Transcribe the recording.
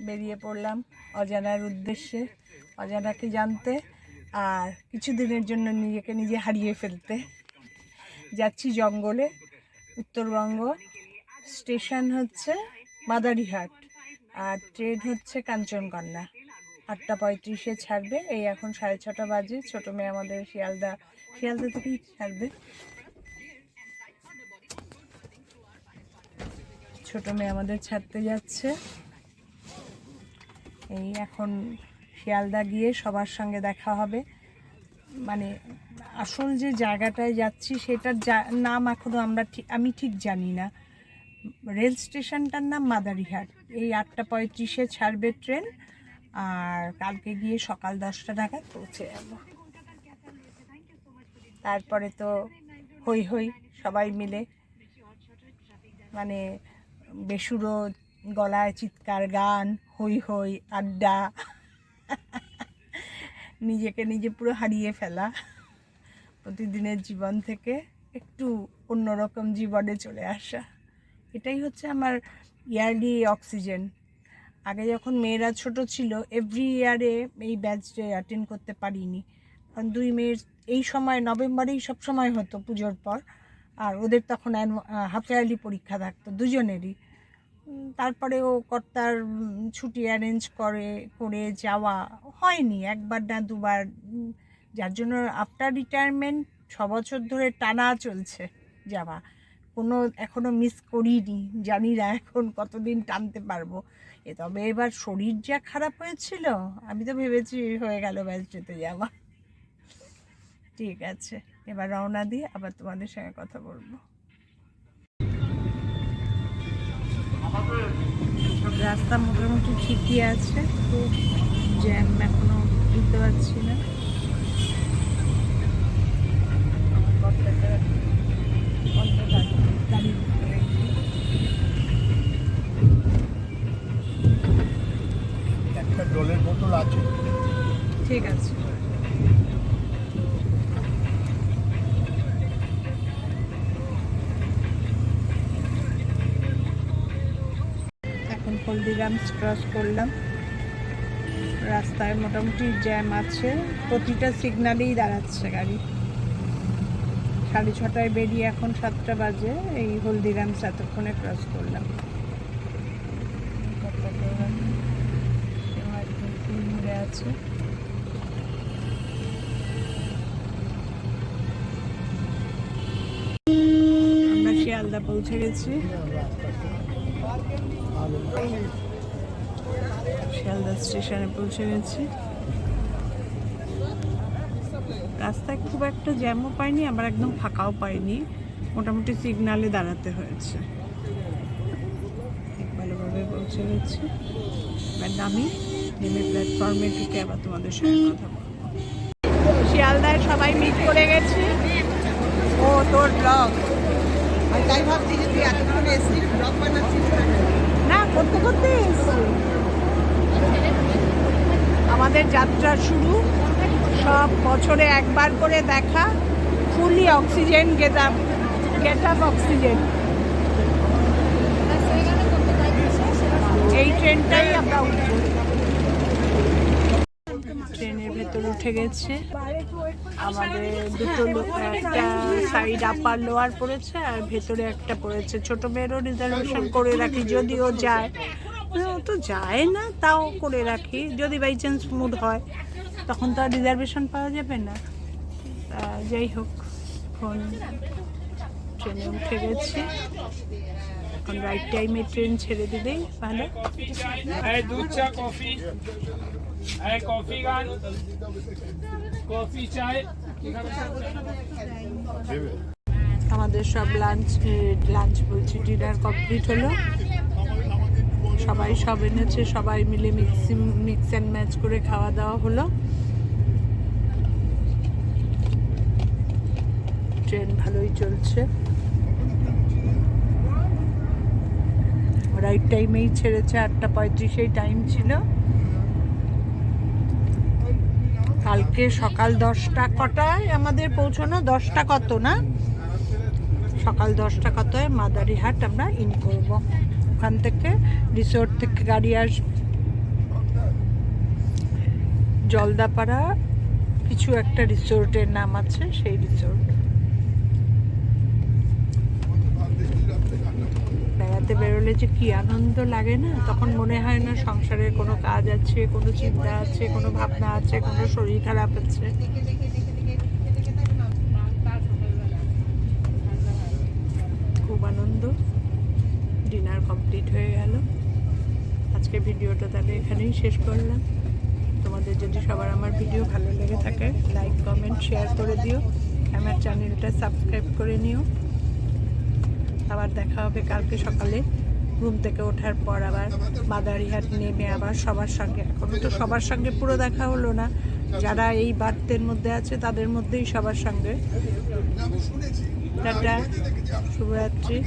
বেরিয়ে পড়লাম অজানার উদ্দেশ্যে, অজানাকে জানতে আর কিছু দিনের জন্য নিজেকে নিজে হারিয়ে ফেলতে। যাচ্ছি জঙ্গলে, উত্তরবঙ্গ। স্টেশন হচ্ছে মাদারিহাট আর ট্রেন হচ্ছে কাঞ্চনকন্যা। 8:35-এ ছাড়বে। এই এখন 6:30 বাজে। ছোটো মেয়ে আমাদের শিয়ালদা থেকেই ছাড়বে। ছোটো মেয়ে আমাদের ছাড়তে যাচ্ছে। এই এখন শিয়ালদা গিয়ে সবার সঙ্গে দেখা হবে। মানে আসল যে জায়গাটায় যাচ্ছি সেটার নাম এখনও আমি ঠিক জানি না। রেল স্টেশনটার নাম মাদারিহাট। এই 8:35-এ ছাড়বে ট্রেন আর কালকে গিয়ে সকাল 10টা নাগাদ পৌঁছে যাব। তারপরে তো হই হই সবাই মিলে, মানে বেসুরো গলায় চিৎকার, গান, হই হই, আড্ডা, নিজেকে নিজে পুরো হারিয়ে ফেলা। প্রতিদিনের জীবন থেকে একটু অন্যরকম জীবনে চলে আসা, এটাই হচ্ছে আমার ইয়ারলি অক্সিজেন। আগে যখন মেয়েরা ছোট ছিল, এভরি ইয়ারে এই ব্যাচ ডে অ্যাটেন্ড করতে পারিনি, কারণ 2 মেয়ের এই সময় নভেম্বরেই সব সময় হতো পুজোর পর, আর ওদের তখন হাফ ইয়ারলি পরীক্ষা থাকতো দুজনেরই। তারপরেও কর্তার ছুটি অ্যারেঞ্জ করে যাওয়া হয়নি, একবার না দুবার, যার জন্য আফটার রিটায়ারমেন্ট 6 বছর ধরে টানা চলছে যাওয়া। কোনো এখনও মিস করিনি, জানি না এখন কতদিন টানতে পারবো। তবে এবার শরীর যা খারাপ হয়েছিল, আমি তো ভেবেছি হয়ে গেল ব্যাচডেতে যাওয়া। ঠিক আছে, এবার রওনা দিয়ে আবার তোমাদের সঙ্গে কথা বলবো। রাস্তা মোটামুটি ঠিকই আছে, তো জ্যাম এখনো বুঝতে পারছি না। একটা জলের বোতল আছে। ঠিক আছে। এখন হলদিরামস ক্রস করলাম। রাস্তায় মোটামুটি জ্যাম আছে, প্রতিটা সিগনালেই দাঁড়াচ্ছে গাড়ি। 6:30টায় বেরিয়ে এখন 7টা বাজে। এই হলদিরামস এতক্ষণে ক্রস করলাম। আছে আমরা শিয়ালদা পৌঁছে গেছি। শিয়ালদা স্টেশনে পৌঁছে গেছি। রাস্তায় খুব একটা জ্যামও পাইনি, আবার একদম ফাঁকাও পাইনি, মোটামুটি সিগনালে দাঁড়াতে হয়েছে। ভালোভাবে পৌঁছে গেছি। এবার নেমে প্ল্যাটফর্মে ঢুকে আবার তোমাদের সঙ্গে কথা বলবো। শিয়ালদায় সবাই মিট করে গেছি। ও তোর ব্লগ, তাই ভাবছি যে তুই এতক্ষণ এসছিস, ব্লগ বানাচ্ছিস না? করতে করতে এসছি। আমাদের যাত্রা শুরু, সব বছরে একবার করে দেখা, ফুলি অক্সিজেন গেট আপ অক্সিজেন। এই ট্রেনটাই আমরা উঠবো। ট্রেনের ভেতর উঠে গেছে। আমাদের দুটো একটা সাইড আপার লোয়ার পড়েছে আর ভেতরে একটা পড়েছে। ছোট মেয়েরও রিজার্ভেশন করে রাখি, যদিও যায়, ও তো যায় না, তাও করে রাখি, যদি বাই চান্স মুড হয় তখন তো আর রিজার্ভেশন পাওয়া যাবে না। যাই হোক, এখন ট্রেনে উঠে গেছি। এখন রাইট টাইমে ট্রেন ছেড়ে দিলেই ভালো। दूध चा कॉफी है, कॉफी गान कॉफी चाय। আমাদের সব লাঞ্চ বলছি ডিনার কমপ্লিট হলো। সবাই সব এনেছে, সবাই মিলে মিক্স অ্যান্ড ম্যাচ করে খাওয়া দাওয়া হলো। ট্রেন ভালোই চলছে, রাইট টাইমেই ছেড়েছে। 8:35 টাইম ছিল। কালকে সকাল 10টা কটায় আমাদের পৌঁছানো, 10টা কত না, সকাল 10টা কতয় মাদারিহাট আমরা ইন করব। ওখান থেকে রিসোর্ট থেকে গাড়ি আসবে, জলদাপাড়া কিছু একটা রিসোর্টের নাম আছে, সেই রিসোর্ট। বেড়াতে বেরোলে যে কি আনন্দ লাগে না, তখন মনে হয় না সংসারের কোনো কাজ আছে, কোনো চিন্তা আছে, কোনো ভাবনা আছে, কোনো শরীর খারাপ আছে। খুব আনন্দ। ডিনার কমপ্লিট হয়ে গেল। আজকে ভিডিওটা তাহলে এখানেই শেষ করলাম। তোমাদের যদি সবার আমার ভিডিও ভালো লেগে থাকে, লাইক কমেন্ট শেয়ার করে দিও, আমার চ্যানেলটা সাবস্ক্রাইব করে নিও। আবার দেখা হবে কালকে সকালে ঘুম থেকে ওঠার পর, আবার মাদারিহাট নেমে আবার সবার সঙ্গে। এখনও তো সবার সঙ্গে পুরো দেখা হলো না, যারা এই বার্তের মধ্যে আছে তাদের মধ্যেই সবার সঙ্গে। টাটা, শুভরাত্রি।